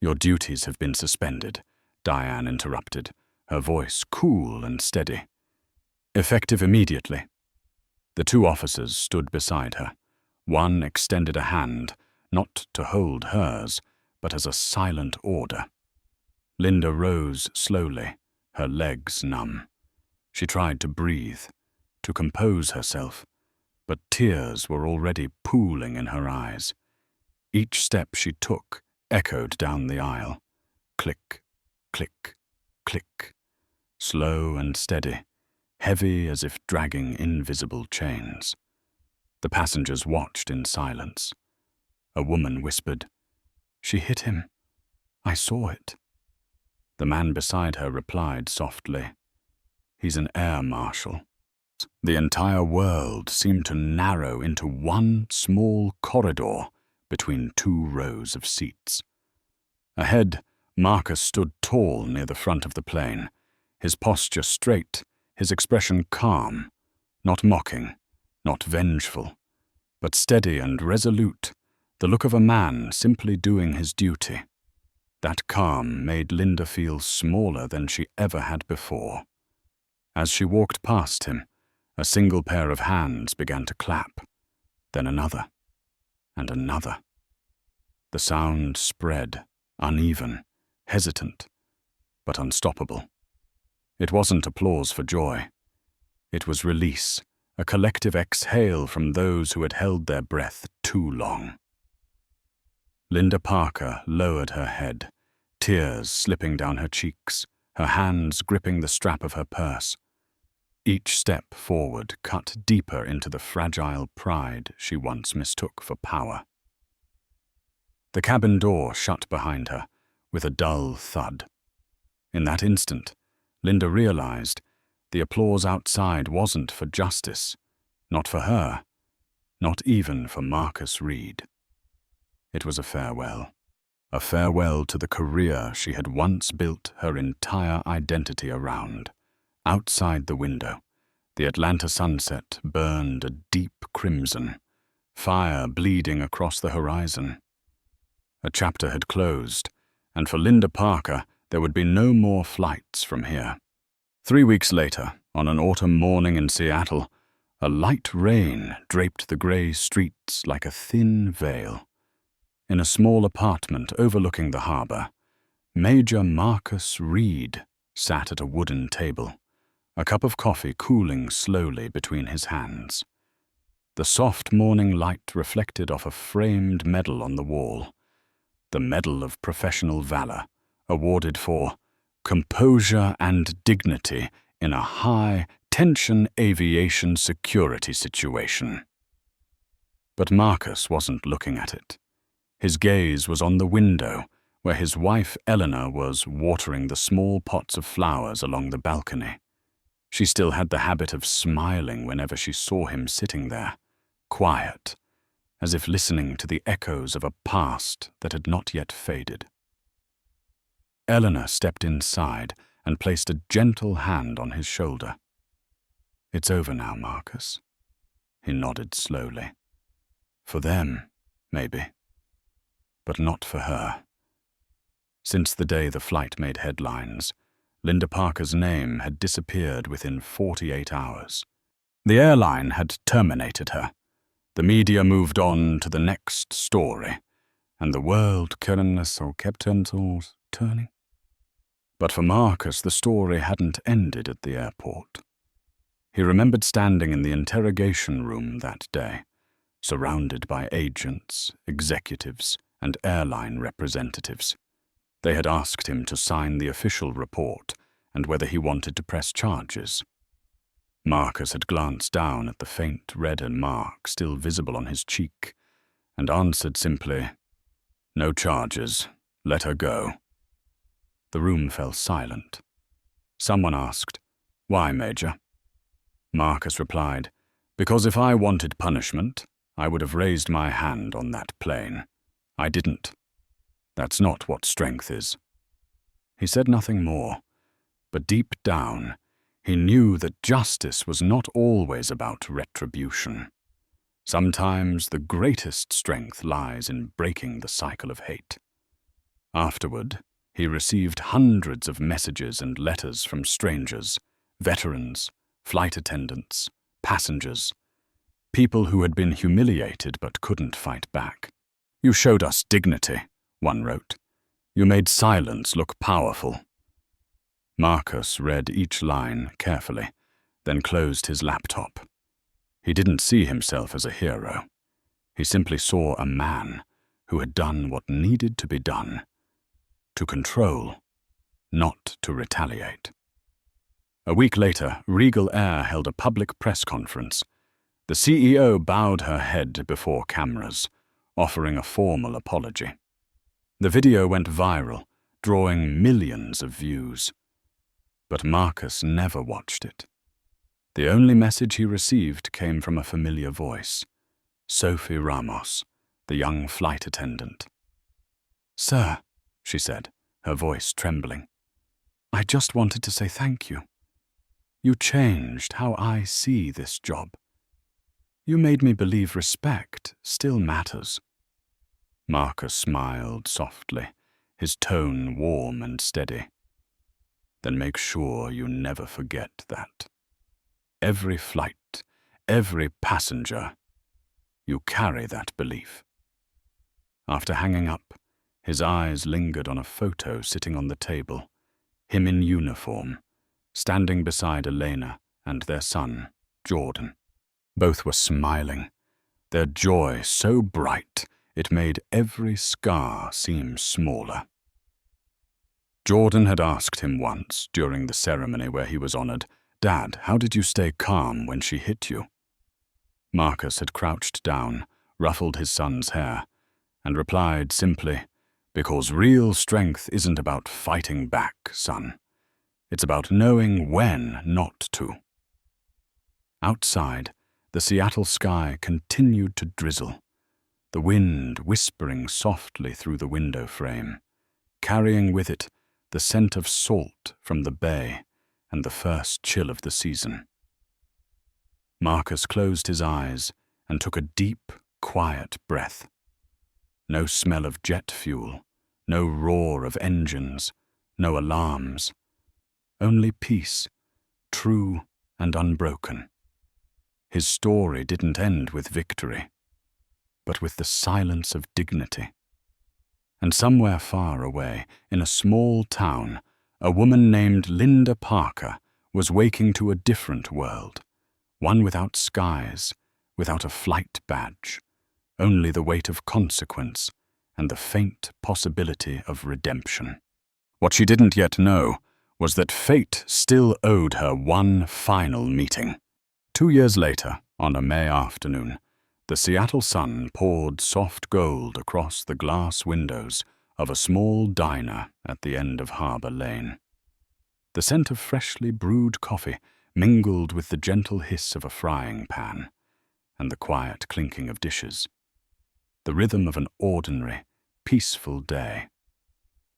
"Your duties have been suspended," Diane interrupted, her voice cool and steady. "Effective immediately." The two officers stood beside her. One extended a hand, not to hold hers, but as a silent order. Linda rose slowly, her legs numb. She tried to breathe, to compose herself, but tears were already pooling in her eyes. Each step she took echoed down the aisle. Click, click, click. Slow and steady, heavy as if dragging invisible chains. The passengers watched in silence. A woman whispered, "She hit him. I saw it." The man beside her replied softly, "He's an air marshal." The entire world seemed to narrow into one small corridor between two rows of seats. Ahead, Marcus stood tall near the front of the plane, his posture straight, his expression calm, not mocking, not vengeful, but steady and resolute, the look of a man simply doing his duty. That calm made Linda feel smaller than she ever had before. As she walked past him, a single pair of hands began to clap, then another, and another. The sound spread, uneven, hesitant, but unstoppable. It wasn't applause for joy. It was release, a collective exhale from those who had held their breath too long. Linda Parker lowered her head, tears slipping down her cheeks, her hands gripping the strap of her purse. Each step forward cut deeper into the fragile pride she once mistook for power. The cabin door shut behind her with a dull thud. In that instant, Linda realized the applause outside wasn't for justice, not for her, not even for Marcus Reed. It was a farewell to the career she had once built her entire identity around. Outside the window, the Atlanta sunset burned a deep crimson, fire bleeding across the horizon. A chapter had closed, and for Linda Parker, there would be no more flights from here. 3 weeks later, on an autumn morning in Seattle, a light rain draped the gray streets like a thin veil. In a small apartment overlooking the harbor, Major Marcus Reed sat at a wooden table, a cup of coffee cooling slowly between his hands. The soft morning light reflected off a framed medal on the wall, the Medal of Professional Valor, awarded for composure and dignity in a high-tension aviation security situation. But Marcus wasn't looking at it. His gaze was on the window, where his wife Eleanor was watering the small pots of flowers along the balcony. She still had the habit of smiling whenever she saw him sitting there, quiet, as if listening to the echoes of a past that had not yet faded. Eleanor stepped inside and placed a gentle hand on his shoulder. "It's over now, Marcus." He nodded slowly. "For them, maybe. But not for her." Since the day the flight made headlines, Linda Parker's name had disappeared within 48 hours. The airline had terminated her. The media moved on to the next story, and the world kept turning. But for Marcus, the story hadn't ended at the airport. He remembered standing in the interrogation room that day, surrounded by agents, executives, and airline representatives. They had asked him to sign the official report and whether he wanted to press charges. Marcus had glanced down at the faint redder mark still visible on his cheek and answered simply, "No charges. Let her go." The room fell silent. Someone asked, "Why, Major?" Marcus replied, "Because if I wanted punishment, I would have raised my hand on that plane. I didn't. That's not what strength is." He said nothing more, but deep down, he knew that justice was not always about retribution. Sometimes the greatest strength lies in breaking the cycle of hate. Afterward, he received hundreds of messages and letters from strangers, veterans, flight attendants, passengers, people who had been humiliated but couldn't fight back. "You showed us dignity," one wrote. "You made silence look powerful." Marcus read each line carefully, then closed his laptop. He didn't see himself as a hero. He simply saw a man who had done what needed to be done, to control, not to retaliate. A week later, Regal Air held a public press conference. The CEO bowed her head before cameras, offering a formal apology. The video went viral, drawing millions of views. But Marcus never watched it. The only message he received came from a familiar voice, Sophie Ramos, the young flight attendant. "Sir," she said, her voice trembling, "I just wanted to say thank you. You changed how I see this job. You made me believe respect still matters." Marcus smiled softly, his tone warm and steady. "Then make sure you never forget that. Every flight, every passenger, you carry that belief." After hanging up, his eyes lingered on a photo sitting on the table, him in uniform, standing beside Elena and their son, Jordan. Both were smiling, their joy so bright it made every scar seem smaller. Jordan had asked him once, during the ceremony where he was honored, "Dad, how did you stay calm when she hit you?" Marcus had crouched down, ruffled his son's hair, and replied simply, "Because real strength isn't about fighting back, son. It's about knowing when not to." Outside, the Seattle sky continued to drizzle, the wind whispering softly through the window frame, carrying with it the scent of salt from the bay and the first chill of the season. Marcus closed his eyes and took a deep, quiet breath. No smell of jet fuel, no roar of engines, no alarms. Only peace, true and unbroken. His story didn't end with victory, but with the silence of dignity. And somewhere far away, in a small town, a woman named Linda Parker was waking to a different world, one without skies, without a flight badge, only the weight of consequence and the faint possibility of redemption. What she didn't yet know was that fate still owed her one final meeting. 2 years later, on a May afternoon, the Seattle sun poured soft gold across the glass windows of a small diner at the end of Harbor Lane. The scent of freshly brewed coffee mingled with the gentle hiss of a frying pan and the quiet clinking of dishes. The rhythm of an ordinary, peaceful day.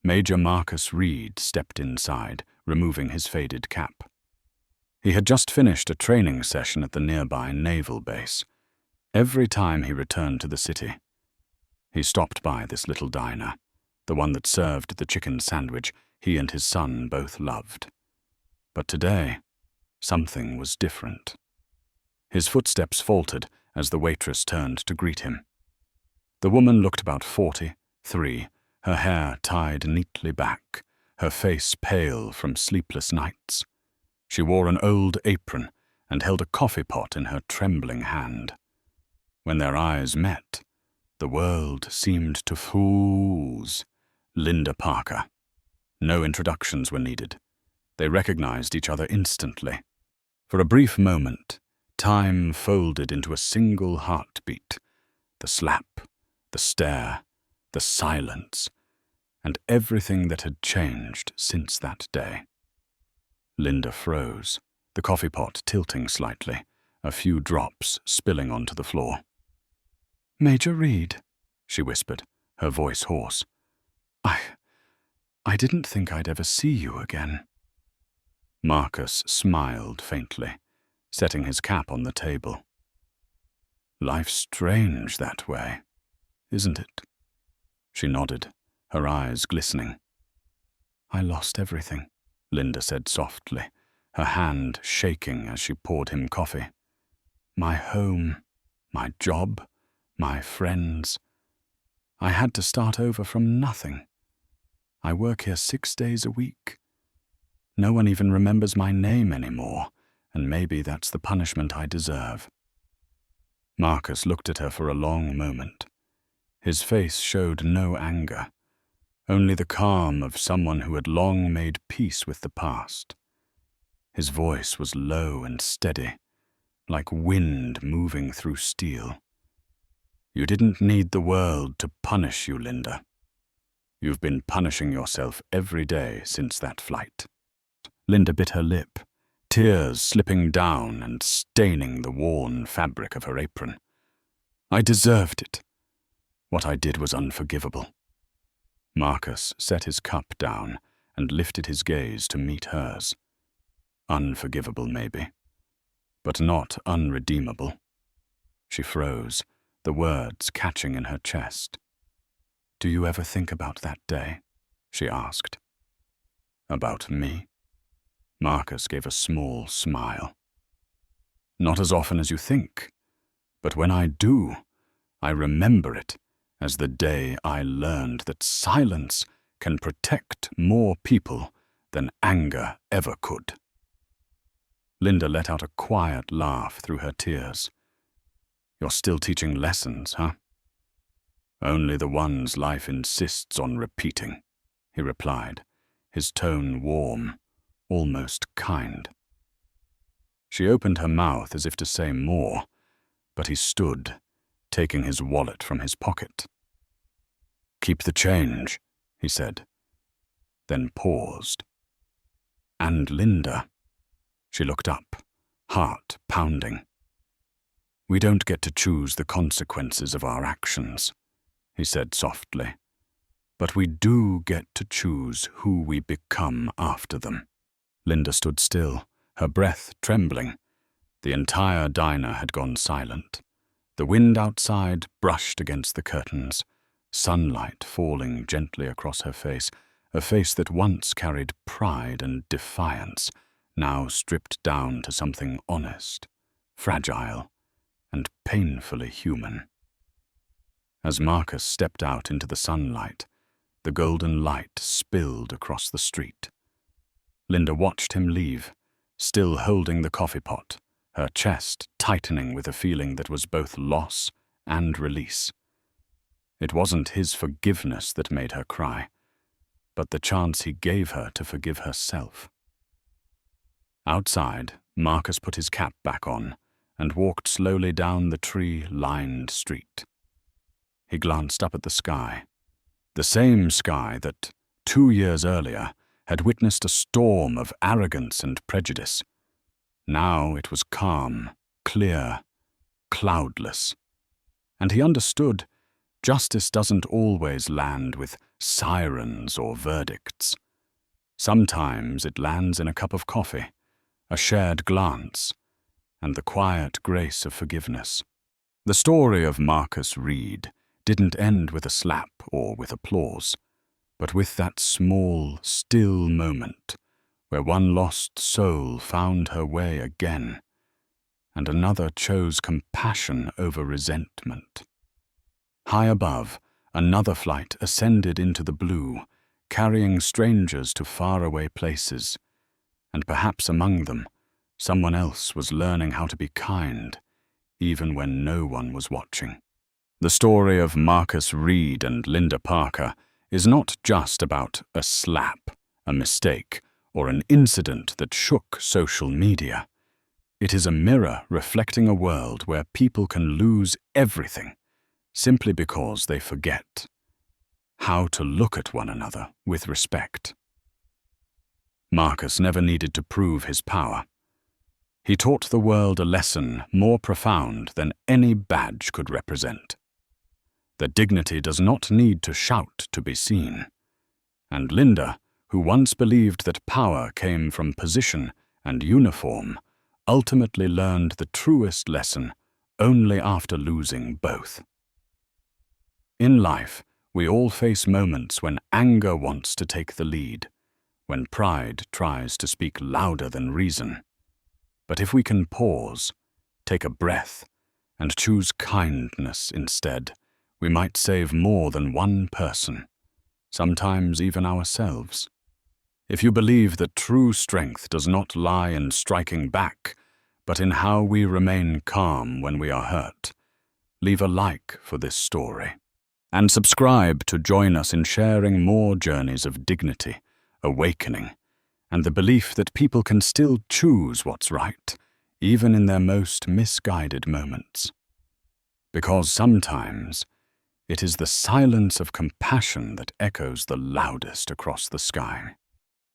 Major Marcus Reed stepped inside, removing his faded cap. He had just finished a training session at the nearby naval base. Every time he returned to the city, he stopped by this little diner, the one that served the chicken sandwich he and his son both loved. But today, something was different. His footsteps faltered as the waitress turned to greet him. The woman looked about 43, her hair tied neatly back, her face pale from sleepless nights. She wore an old apron and held a coffee pot in her trembling hand. When their eyes met, the world seemed to freeze. Linda Parker, No introductions were needed. They recognized each other instantly. For a brief moment, time folded into a single heartbeat. The slap, the stare, the silence, and everything that had changed since that day. Linda froze, the coffee pot tilting slightly, a few drops spilling onto the floor. "Major Reed," she whispered, her voice hoarse. I didn't think I'd ever see you again." Marcus smiled faintly, setting his cap on the table. "Life's strange that way, isn't it?" She nodded, her eyes glistening. "I lost everything," Linda said softly, her hand shaking as she poured him coffee. "My home, my job, my friends. I had to start over from nothing. I work here 6 days a week. No one even remembers my name anymore, and maybe that's the punishment I deserve." Marcus looked at her for a long moment. His face showed no anger, only the calm of someone who had long made peace with the past. His voice was low and steady, like wind moving through steel. "You didn't need the world to punish you, Linda. You've been punishing yourself every day since that flight." Linda bit her lip, tears slipping down and staining the worn fabric of her apron. "I deserved it. What I did was unforgivable." Marcus set his cup down and lifted his gaze to meet hers. Unforgivable, maybe, but not unredeemable. She froze, the words catching in her chest. "Do you ever think about that day?" she asked. "About me?" Marcus gave a small smile. "Not as often as you think, but when I do, I remember it as the day I learned that silence can protect more people than anger ever could." Linda let out a quiet laugh through her tears. "You're still teaching lessons, huh?" "Only the ones life insists on repeating," he replied, his tone warm, almost kind. She opened her mouth as if to say more, but he stood, taking his wallet from his pocket. "Keep the change," he said, then paused. "And Linda." She looked up, heart pounding. "We don't get to choose the consequences of our actions," he said softly, "but we do get to choose who we become after them." Linda stood still, her breath trembling. The entire diner had gone silent. The wind outside brushed against the curtains, sunlight falling gently across her face, a face that once carried pride and defiance, now stripped down to something honest, fragile, and painfully human. As Marcus stepped out into the sunlight, the golden light spilled across the street. Linda watched him leave, still holding the coffee pot, her chest tightening with a feeling that was both loss and release. It wasn't his forgiveness that made her cry, but the chance he gave her to forgive herself. Outside, Marcus put his cap back on and walked slowly down the tree-lined street. He glanced up at the sky, the same sky that, 2 years earlier, had witnessed a storm of arrogance and prejudice. Now it was calm, clear, cloudless. And he understood justice doesn't always land with sirens or verdicts. Sometimes it lands in a cup of coffee, a shared glance, and the quiet grace of forgiveness. The story of Marcus Reed didn't end with a slap or with applause, but with that small, still moment where one lost soul found her way again, and another chose compassion over resentment. High above, another flight ascended into the blue, carrying strangers to faraway places, and perhaps among them, someone else was learning how to be kind, even when no one was watching. The story of Marcus Reed and Linda Parker is not just about a slap a mistake, or an incident that shook social media. It is a mirror reflecting a world where people can lose everything simply because they forget how to look at one another with respect. Marcus never needed to prove his power. He taught the world a lesson more profound than any badge could represent. That dignity does not need to shout to be seen. And Linda, who once believed that power came from position and uniform, ultimately learned the truest lesson only after losing both. In life, we all face moments when anger wants to take the lead, when pride tries to speak louder than reason. But if we can pause, take a breath, and choose kindness instead, we might save more than one person, sometimes even ourselves. If you believe that true strength does not lie in striking back, but in how we remain calm when we are hurt, leave a like for this story. And subscribe to join us in sharing more journeys of dignity, awakening, and the belief that people can still choose what's right, even in their most misguided moments. Because sometimes it is the silence of compassion that echoes the loudest across the sky.